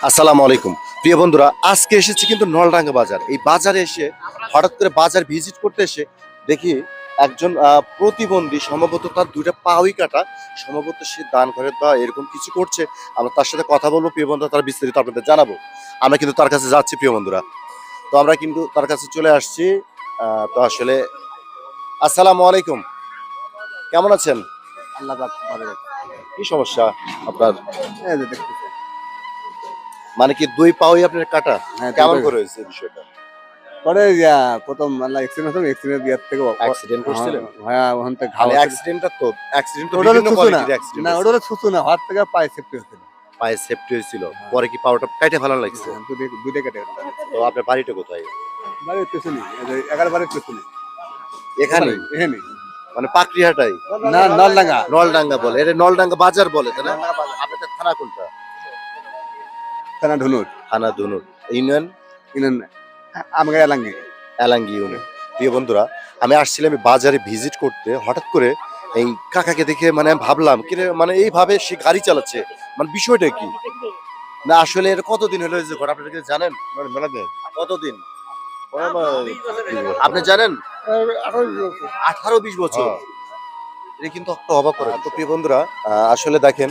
আসসালামু আলাইকুম প্রিয় বন্ধুরা, আজকে এসেছি কিন্তু নলডাঙ্গা বাজার। এই বাজারে এসে হঠাৎ করে বাজার ভিজিট করতে এসে দেখি একজন প্রতিবন্ধী, সম্ভবত তার দুইটা পাউই কাটা, সম্ভবত সে দান করে বা এরকম কিছু করছে। আমরা তার সাথে কথা বলবো প্রিয় বন্ধুরা, তার বিস্তারিত আপনাদের জানাবো। আমরা কিন্তু তার কাছে যাচ্ছি প্রিয় বন্ধুরা, তো আমরা কিন্তু তার কাছে চলে আসছি। তো আসলে আসসালামু আলাইকুম, কেমন আছেন? আল্লাহ পাক ভালো রাখে। কি সমস্যা আপনার? এই যে দেখতেছেন। মানে কি দুই পাউই আপনার কাটা? হ্যাঁ, কেমন দুই করে হয়েছে বিষয়টা? পরে প্রথম আল্লাহ অ্যাক্সিডেন্ট দিয়ার থেকে অ্যাক্সিডেন্ট করছিলেন? হ্যাঁ ওখান থেকে ঘাও মানে অ্যাক্সিডেন্ট তো বিভিন্ন কোয়ালিটির অ্যাক্সিডেন্ট না আছে। ওটা হলো ছুঁচু না, হাত থেকে পায়ে সেফটি হয়েছিল। পায়ে সেফটি হয়েছিল, হ্যাঁ। পরে কি পাউটা কাইটে ফেলা লাগছে? দুইটা কেটে গেছে। তো আপনার বাড়িটা কোথায়? বাড়ির পেছনে, এই যে 11 বাড়ির পেছনে। এখানে এখানে মানে পাকড়িহাটাই? না, নলডাঙ্গা। নলডাঙ্গা বলে, এটা নলডাঙ্গা বাজার বলে তাই না? আপনাদের থানা কোনটা? থানা ধনুর। থানা ধনুর। ইউনিয়ন ইনান আমাকে এলাঙ্গি। এলাঙ্গি ইউনিয়ন। প্রিয় বন্ধুরা, আমি আসছিলাম এই বাজারে ভিজিট করতে, হঠাৎ করে এই কাকাকে দেখে মানে আমি ভাবলাম কি রে, মানে এইভাবে সে গাড়ি চালাচ্ছে, মানে বিষয়টা কি? না আসলে এর কতদিন হলো এই যে ঘটনা, আপনারা কি জানেন? মেলা দেয়। কতদিন আপনি জানেন? 18-20 বছর। এটা কিন্তু একটা অবাক করে। তো প্রিয় বন্ধুরা, আসলে দেখেন,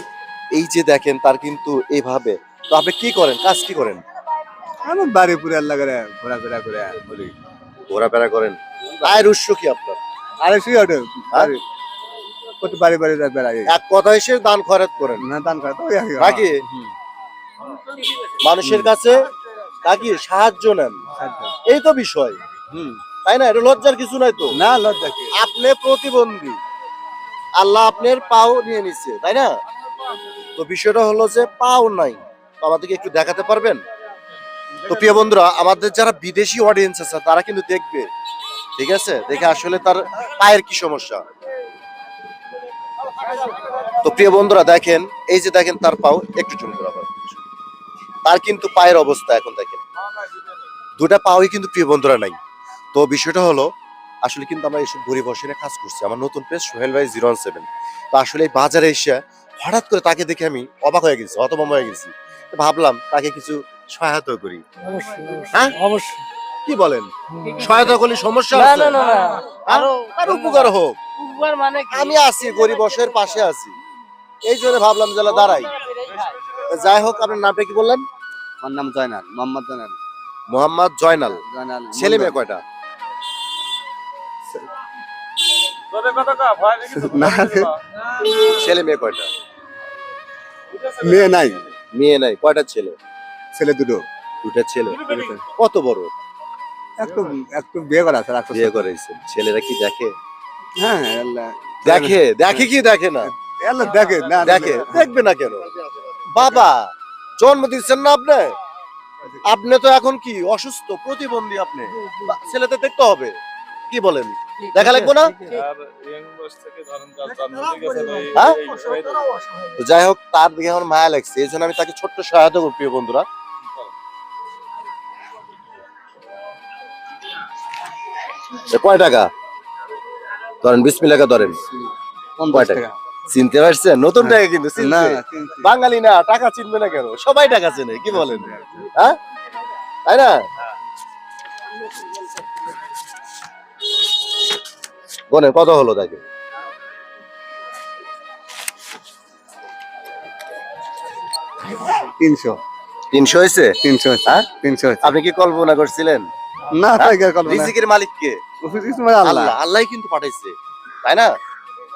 এই যে দেখেন তার কিন্তু এইভাবে। তো আপনি কি করেন, কাজ কি করেন? আমার বাড়ি পুরে আল্লাহ করে ঘোরাফেরা করে বলি। ঘোরাফেরা করেন? আয়ের উৎস কি আপনার? আরে শুই ওঠে বাড়ি প্রতি বাড়ি বাড়ি যায় বেড়াই। এক কথা এসে দান খয়রাত করেন না দান করে তো নাকি? মানুষের কাছে নাকি সাহায্য নেন, এই তো বিষয়, তাই না? এটা লজ্জার কিছু নাই তো। না লজ্জা কি? আপনি প্রতিবন্ধী, আল্লাহ আপনার পাও নিয়ে নিচ্ছে, তাই না? তো বিষয়টা হলো যে পাও নাই, তো আমাদেরকে একটু দেখাতে পারবেন? তো প্রিয় বন্ধুরা, আমাদের যারা বিদেশি অডিয়েন্স আছে তারা কিন্তু দেখবে, ঠিক আছে? দেখে আসলে তার পায়ের কি সমস্যা। তো প্রিয় বন্ধুরা দেখেন, এই যে দেখেন তার পাও, একটু জুম করে আবার। তার কিন্তু পায়ের অবস্থা এখন দেখেন, দুটা পাওই কিন্তু প্রিয় বন্ধুরা নাই। তো বিষয়টা হলো, আসলে কিন্তু আমরা এসব গরিব বসে কাজ করছি। আমার নতুন পেজ সোহেল ভাই 017। তো আসলে এই বাজারে এসে হঠাৎ করে তাকে দেখে আমি অবাক হয়ে গেছি, হতভম্ব হয়ে গেছি। তো ভাবলাম তাকে কিছু সহায়তা করি। হ্যাঁ অবশ্যই। কি বলেন? সহায়তা করলে সমস্যা না আছে? না না না, আর উপকার হোক। উপকার মানে কি? আমি আছি, গরিব বসের পাশে আছি, এই জন্য ভাবলাম যে দাঁড়াই। যাই হোক, আপনার নামটা কি বললেন? আমার নাম জয়নাল, মোহাম্মদ জয়নাল। মোহাম্মদ জয়নাল। জয়নাল ছেলে মেয়ে কয়টা? না ছেলে মেয়ে কয়টা? মেয়ে নাই, মেয়ে নাই, কয়টা ছেলে? ছেলে দুটো। দুটা ছেলে। কত বড়? একটু একটু বিয়ে করা আছে। বিয়ে করেছে। ছেলেরা কি দেখে? হ্যাঁ আল্লাহ দেখে, দেখে কি দেখে না? আল্লাহ দেখে না দেখে, দেখবে না কেন? বাবা জন্ম দিচ্ছেন না আপনি? আপনি তো এখন কি অসুস্থ, প্রতিবন্ধী, আপনি ছেলেদের দেখতে হবে, কি বলেন? দেখা লাগবে না? হ্যাঁ? তো যাই হোক, তার দিকে আমার মায়া লাগছে, এই জন্য আমি তাকে ছোট্ট সহায়তা করি প্রিয় বন্ধুরা। কয় টাকা ধরেন, বিসমিল্লাহ ধরেন। কয় টাকা? চিনতে পারছেন? নতুন টাকা কিন্তু না চিনতে। বাঙালি না, টাকা চিনবে না কেন? সবাই টাকা চেনে, কি বলেন? হ্যাঁ, তাই না? বলেন কত হলো দেখে। 300 300 হয়েছে? 300 হ্যাঁ? 300 আপনি কি কল্পনা করছিলেন? না তাই কল্পনা রিজিকের মালিক কে? আল্লাহ আল্লাহ। আল্লাহই কিন্তু পাঠাইছে, তাই না?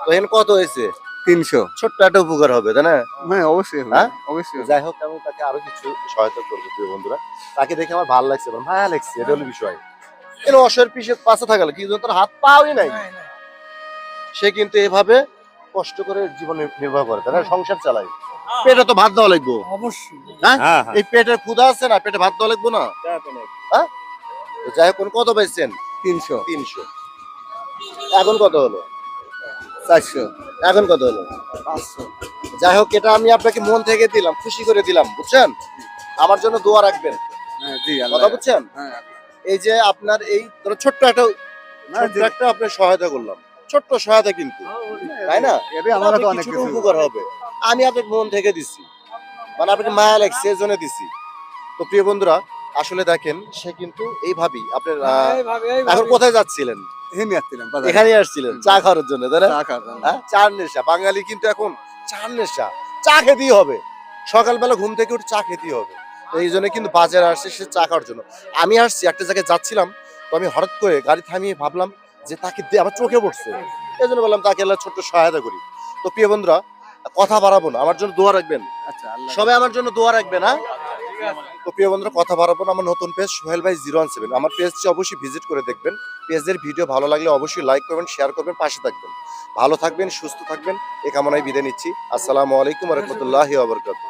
তো এখানে কত হয়েছে? 300। ছোট্ট একটা উপকার হবে, তাই না? হ্যাঁ অবশ্যই হবে, হ্যাঁ? অবশ্যই হবে। যাই হোক, আমি তাকে আরো কিছু সহায়তা করবো প্রিয় বন্ধুরা। তাকে দেখে আমার ভালো লাগছে, আমার মায়া লাগছে, এটা হলো বিষয়। এর অসহায়ের পিছে পাশে থাকালে কি, তোর হাত পাওই নাই, সে কিন্তু এভাবে কষ্ট করে জীবন নির্বাহ করে, তাই না? সংসার চালায়, পেটে তো ভাত দেওয়া লাগবো। অবশ্যই। হ্যাঁ, হ্যাঁ হ্যাঁ এই পেটের ক্ষুধা আছে না, পেটে ভাত দেওয়া লাগবো না? হ্যাঁ, তো যাই হোক, কত পাইছেন? 300 300। এখন কত হলো? 400 এখন কত হলো? 500। যাই হোক, এটা আমি আপনাকে মন থেকে দিলাম, খুশি করে দিলাম, বুঝছেন? আমার জন্য দোয়া রাখবেন, হ্যাঁ জি আল্লাহ। কথা বুঝছেন? হ্যাঁ এই যে আপনার এই ধরো ছোট্ট একটা আপনার সহায়তা করলাম, ছোট্ট সহায়তা কিন্তু, তাই না? এতে আমরা তো আপনার অনেক কিছুটা কিছু উপকার হবে। আমি আপনাকে মন থেকে দিচ্ছি, মানে আপনাকে মায়া লাগছে, এই জন্য দিচ্ছি। তো প্রিয় বন্ধুরা আসলে দেখেন সে কিন্তু এইভাবেই আপনার এখন কোথায় যাচ্ছিলেন? হেমে আসছিলাম বাজারে। এখানেই আসছিলেন চা খাওয়ার জন্য, তাই না? চা খাওয়ার। হ্যাঁ, চার নেশা বাঙালি কিন্তু এখন চার নেশা, চা খেতেই হবে। সকালবেলা ঘুম থেকে উঠে চা খেতেই হবে। তো এই জন্য কিন্তু বাজারে আসছে সে চা খাওয়ার জন্য। আমি আসছি একটা জায়গায় যাচ্ছিলাম, তো আমি হঠাৎ করে গাড়ি থামিয়ে ভাবলাম যে তাকে আমার চোখে পড়ছে, এই জন্য বললাম তাকে এলা ছোট্ট সহায়তা করি। তো প্রিয় বন্ধুরা কথা বাড়াবো না, আমার জন্য দোয়া রাখবেন, আচ্ছা আল্লাহ। সবাই আমার জন্য দোয়া রাখবেন। হ্যাঁ, তো প্রিয় বন্ধুরা কথা বাড়াবো না, আমার নতুন পেজ সোহেল ভাই 017, আমার পেজটি অবশ্যই ভিজিট করে দেখবেন। পেজের ভিডিও ভালো লাগলে অবশ্যই লাইক করবেন, শেয়ার করবেন, পাশে থাকবেন। ভালো থাকবেন, সুস্থ থাকবেন, এ কামনায় বিদায় নিচ্ছি। আসসালামু আলাইকুম ওয়া রাহমাতুল্লাহি ওয়া বারাকাতুহু।